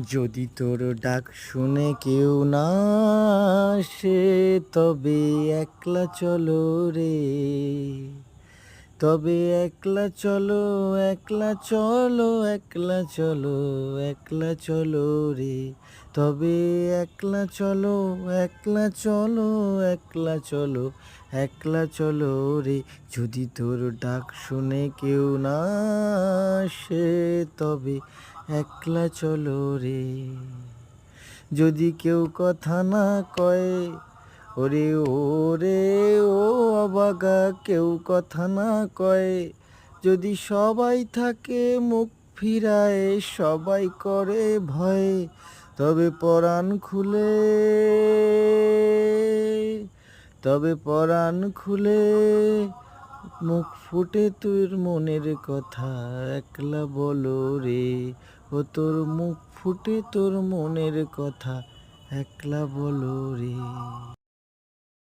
যদি তোর ডাক শুনে কেউ না আসে, তবে একলা চলো রে, তবে একলা চলো, একলা চলো, একলা চলো, একলা চলো রে, তবে একলা চলো, একলা চলো, একলা চলো, একলা চলো রে। যদি তোর ডাক শুনে কেউ না আসে, তবে একলা চলো রে। যদি কেউ কথা না কয়, ওরে ওরে ও অবাগা, কেউ কথা না কয়, যদি সবাই থাকে মুখ ফিরায়, সবাই করে ভয়, তবে পরাণ খুলে, তবে পরাণ খুলে মুখ ফুটে তোর মনের কথা একলা বলো রে। ও তোর মুখ ফুটে তোর মনের কথা একলা বলো রে।